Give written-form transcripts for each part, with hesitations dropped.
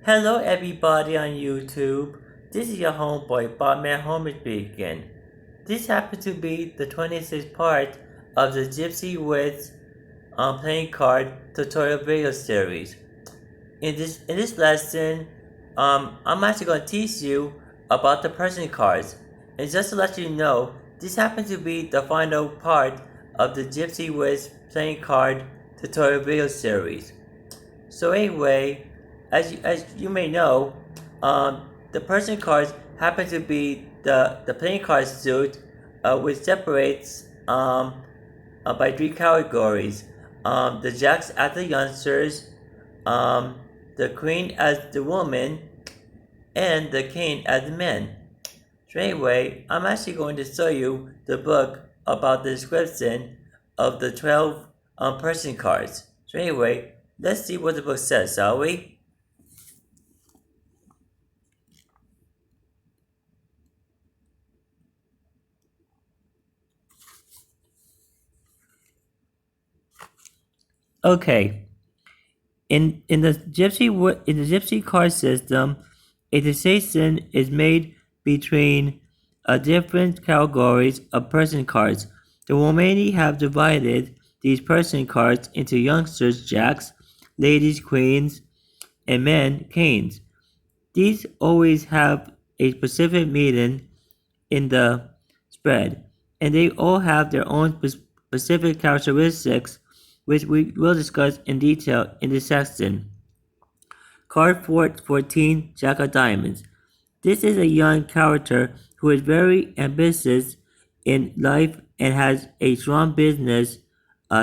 Hello everybody on YouTube. This is your homeboy Bobman Homer speaking. This happens to be the 26th part of the Gypsy with playing card tutorial video series. In this lesson, I'm actually going to teach you about the person cards. And just to let you know, this happens to be the final part of the Gypsy with playing card tutorial video series. So anyway, as you may know, the person cards happen to be the playing card suit, which separates by three categories: the jacks as the youngsters, the queen as the woman, and the king as the men. So anyway, I'm actually going to show you the book about the description of the 12 person cards. So anyway, let's see what the book says, shall we? Okay. In the Gypsy card system, a distinction is made between different categories of person cards. The Romani have divided these person cards into youngsters jacks, ladies queens, and men kings. These always have a specific meaning in the spread, and they all have their own specific characteristics, which we will discuss in detail in this section. Card 14, Jack of Diamonds. This is a young character who is very ambitious in life and has a strong business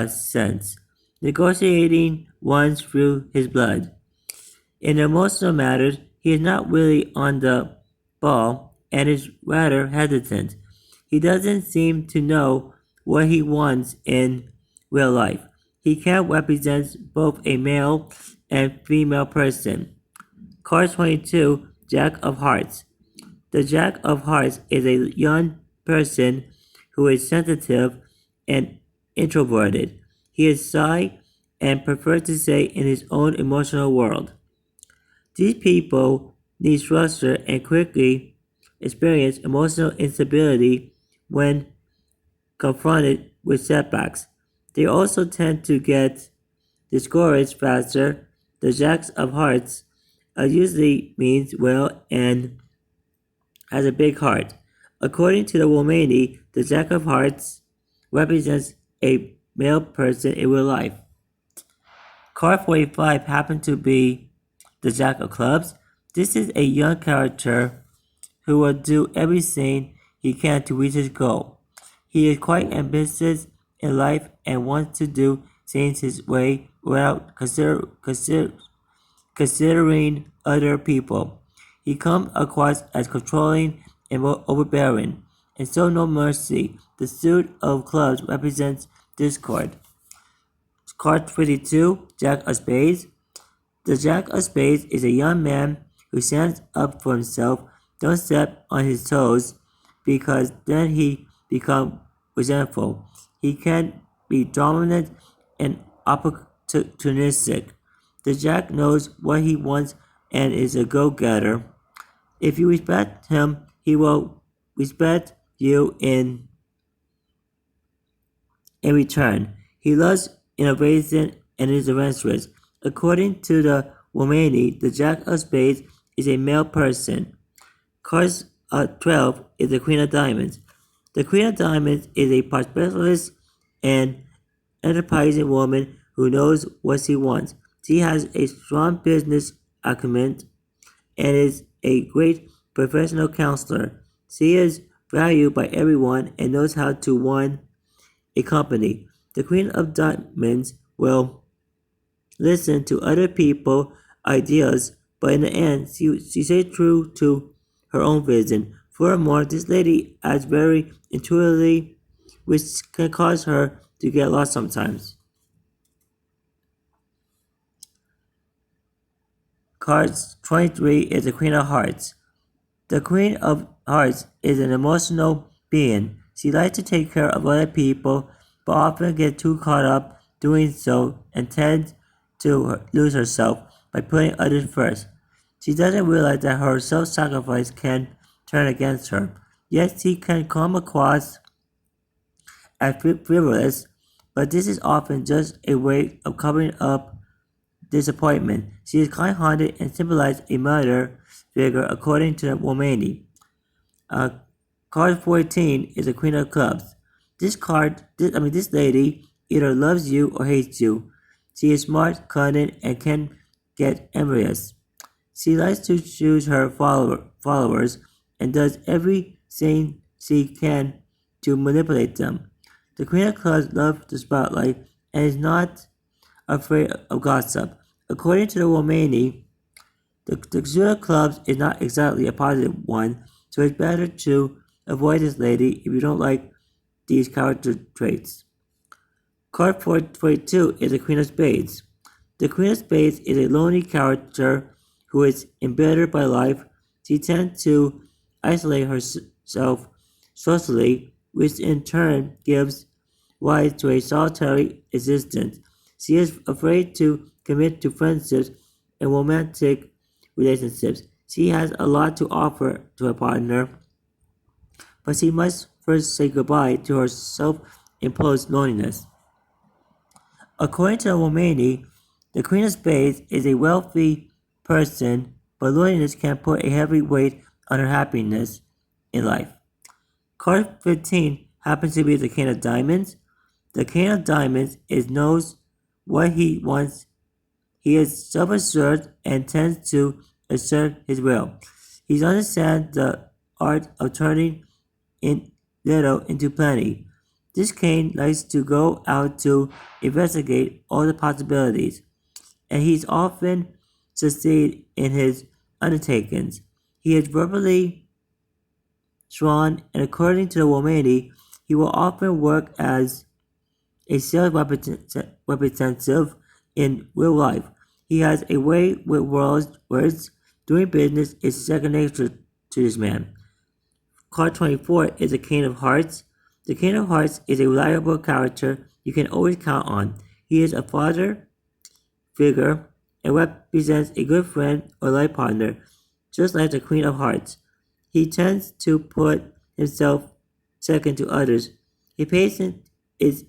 sense, negotiating runs through his blood. In emotional matters, he is not really on the ball and is rather hesitant. He doesn't seem to know what he wants in real life. He can represent both a male and female person. Card 22, Jack of Hearts. The Jack of Hearts is a young person who is sensitive and introverted. He is shy and prefers to stay in his own emotional world. These people need structure and quickly experience emotional instability when confronted with setbacks. They also tend to get discouraged faster. The Jacks of Hearts usually means well and has a big heart. According to the Romani, the Jack of Hearts represents a male person in real life. Card 45 happened to be the Jack of Clubs. This is a young character who will do everything he can to reach his goal. He is quite ambitious in life and wants to do things his way without considering other people. He comes across as controlling and overbearing, and so no mercy. The suit of clubs represents discord. Card 52, Jack of Spades. The Jack of Spades is a young man who stands up for himself. Don't step on his toes, because then he becomes resentful. He can be dominant and opportunistic. The Jack knows what he wants and is a go-getter. If you respect him, he will respect you in return. He loves innovation and is adventurous. According to the Romani, the Jack of Spades is a male person. Card 12 is the Queen of Diamonds. The Queen of Diamonds is a prosperous and enterprising woman who knows what she wants. She has a strong business acumen and is a great professional counselor. She is valued by everyone and knows how to run a company. The Queen of Diamonds will listen to other people's ideas, but in the end, she stays true to her own vision. Furthermore, this lady acts very intuitively, which can cause her to get lost sometimes. Card 23 is the Queen of Hearts. The Queen of Hearts is an emotional being. She likes to take care of other people, but often gets too caught up doing so and tends to lose herself by putting others first. She doesn't realize that her self-sacrifice can turn against her. Yes, he can come across as frivolous, but this is often just a way of covering up disappointment. She is kind-hearted and symbolizes a mother figure according to the Romani. Uh, Card 14 is the Queen of Clubs. This lady either loves you or hates you. She is smart, cunning, and can get envious. She likes to choose her followers and does everything she can to manipulate them. The Queen of Clubs loves the spotlight and is not afraid of gossip. According to the Romani, the Queen of Clubs is not exactly a positive one, so it's better to avoid this lady if you don't like these character traits. Card 42 is the Queen of Spades. The Queen of Spades is a lonely character who is embittered by life. She tends to isolate herself socially, which in turn gives rise to a solitary existence. She is afraid to commit to friendships and romantic relationships. She has a lot to offer to her partner, but she must first say goodbye to her self-imposed loneliness. According to Romani, the Queen of Spades is a wealthy person, but loneliness can put a heavy weight on her happiness in life. Card 15 happens to be the King of Diamonds. The King of Diamonds knows what he wants. He is self-assured and tends to assert his will. He understands the art of turning in little into plenty. This king likes to go out to investigate all the possibilities, and he's often succeed in his undertakings. He is verbally strong, and according to the Romani, he will often work as a sales representative in real life. He has a way with words. Doing business is second nature to this man. Card 24 is the King of Hearts. The King of Hearts is a reliable character you can always count on. He is a father figure and represents a good friend or life partner, just like the Queen of Hearts. He tends to put himself second to others. His patience is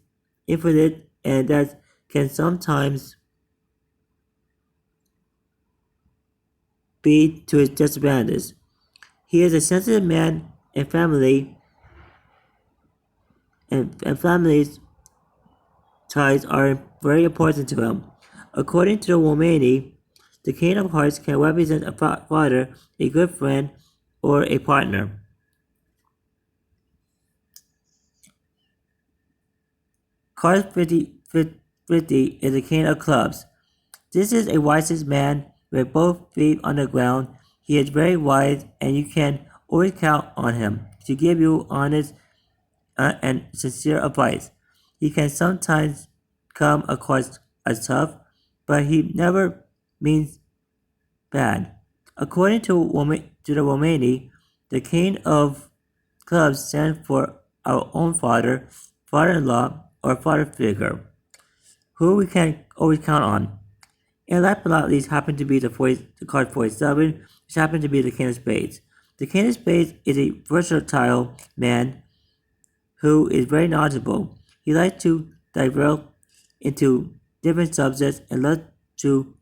infinite, and that can sometimes be to his disadvantage. He is a sensitive man, and families ties are very important to him. According to the Romani, the King of Hearts can represent a father, a good friend, or a partner. Card 50 is the King of Clubs. This is a wisest man with both feet on the ground. He is very wise, and you can always count on him to give you honest and sincere advice. He can sometimes come across as tough, but he never means bad. According to the Romani, the King of Clubs stands for our own father, father-in-law, or father figure, who we can always count on. And last but not least happened to be the card 47, which happened to be the King of Spades. The King of Spades is a versatile man who is very knowledgeable. He likes to divulge into different subjects and loves to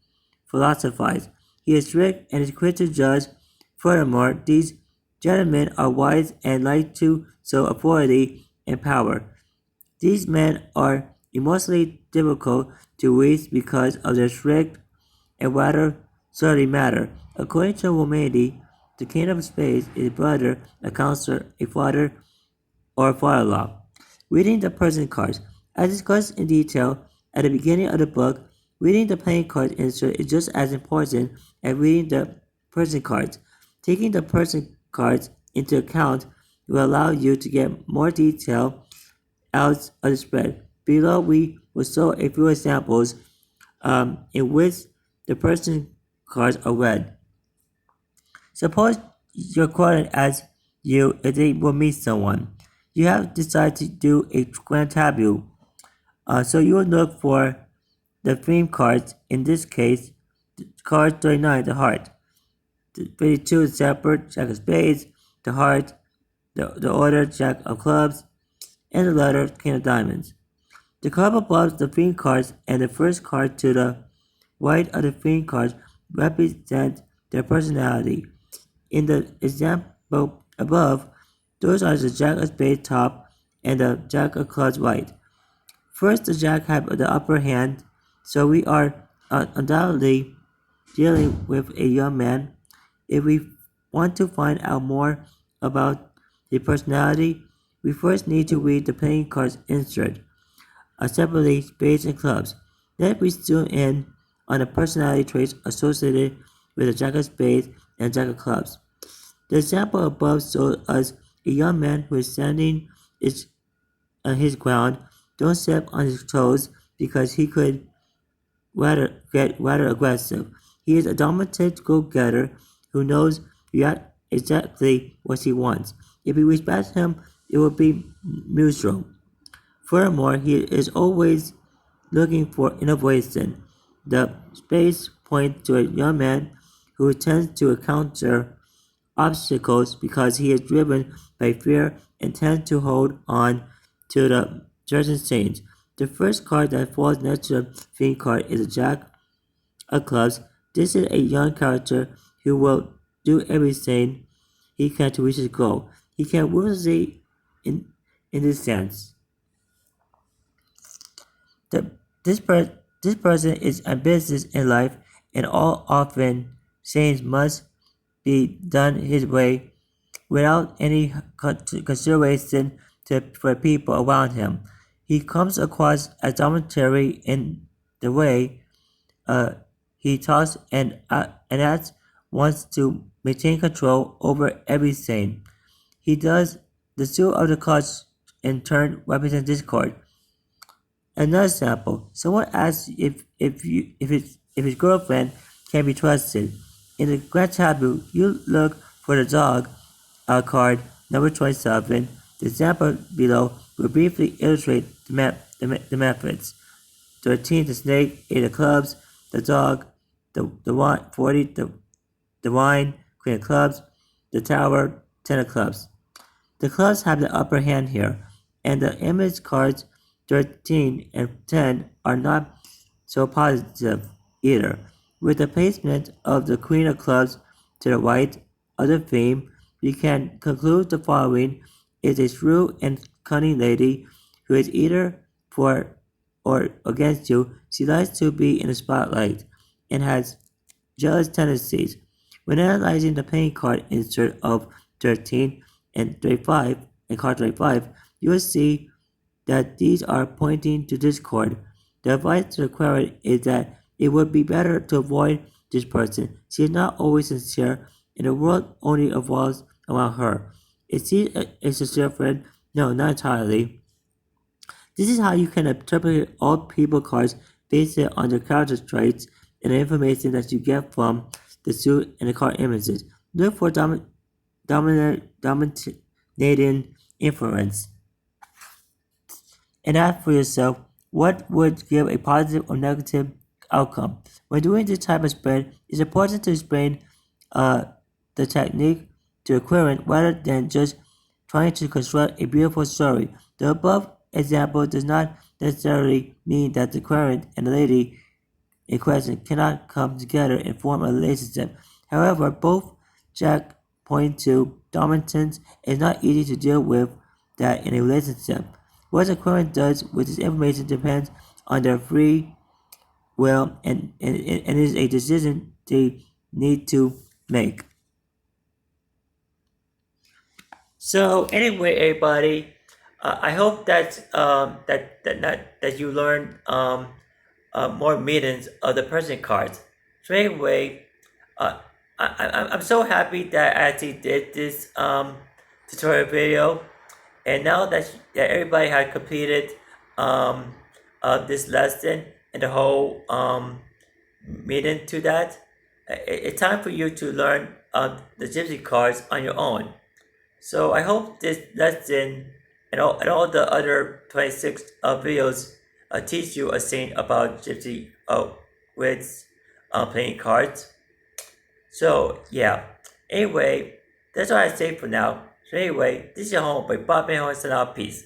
philosophize. He is strict and is quick to judge. Furthermore, these gentlemen are wise and like to show authority and power. These men are emotionally difficult to reach because of their strict and rather sturdy manner. According to Romani, the King of Spades is a brother, a counselor, a father, or father-in-law. Reading the person cards. As discussed in detail at the beginning of the book, reading the playing card insert is just as important as reading the person cards. Taking the person cards into account will allow you to get more detail out of the spread. Below, we will show a few examples in which the person cards are read. Suppose your client asks you if they will meet someone. You have decided to do a grand tableau, so you will look for the theme cards. In this case, card 39, the heart. The 52 is separate, Jack of Spades, the heart, the order, Jack of Clubs, and the letter, King of Diamonds. The club above the fiend cards and the first card to the right of the fiend cards represent their personality. In the example above, those are the Jack of Spades top and the Jack of Clubs right. First, the Jack have the upper hand, so we are undoubtedly dealing with a young man. If we want to find out more about the personality, we first need to read the playing cards insert, separately spades and clubs. Then we zoom in on the personality traits associated with the Jack of Spades and Jack of Clubs. The example above shows us a young man who is standing on his ground. Don't step on his toes because he could get rather aggressive. He is a dominant go-getter who knows exactly what he wants. If we respect him, it will be mutual. Furthermore, he is always looking for innovation. The space points to a young man who tends to encounter obstacles because he is driven by fear and tends to hold on to the certain change. The first card that falls next to the fiend card is a Jack of Clubs. This is a young character who will do everything he can to reach his goal. He can ruthlessly in this sense. The, this person is ambitious in life and all often things must be done his way without any consideration for people around him. He comes across as dominatory in the way he talks and acts, wants to maintain control over everything. He does the two of the cards in turn represent discord. Another example, someone asks if his girlfriend can be trusted. In the Grand Taboo, you look for the dog card number 27. The example below will briefly illustrate the methods. 13, the snake, 8 of clubs, the dog, the wine, 40, the wine, queen of clubs, the tower, 10 of clubs. The clubs have the upper hand here, and the image cards 13 and 10 are not so positive either. With the placement of the queen of clubs to the right of the theme, we can conclude the following is a shrewd and cunning lady who is either for or against you. She likes to be in the spotlight and has jealous tendencies. When analyzing the playing card insert of 13 and 35 and card 35, you will see that these are pointing to discord. The advice to the query is that it would be better to avoid this person. She is not always sincere, and the world only evolves around her. Is she a sincere friend? No, not entirely. This is how you can interpret all people cards based on their character traits and the information that you get from the suit and the card images. Look for dominating influence and ask for yourself what would give a positive or negative outcome. When doing this type of spread, it's important to explain the technique to a querent rather than just trying to construct a beautiful story. The above example does not necessarily mean that the querent and the lady in question cannot come together and form a relationship. However, both Jack point to dominance. It's not easy to deal with that in a relationship. What the querent does with this information depends on their free will and is a decision they need to make. So anyway, everybody, I hope that you learned more meanings of the person cards. So anyway, I'm so happy that I actually did this tutorial video, and now that everybody had completed this lesson and the whole meaning to that, it's time for you to learn the Gypsy cards on your own. So I hope this lesson and all the other 26 videos teach you a thing about Gypsy with playing cards. So yeah. Anyway, that's all I say for now. So anyway, this is your homeboy Bob and send out peace.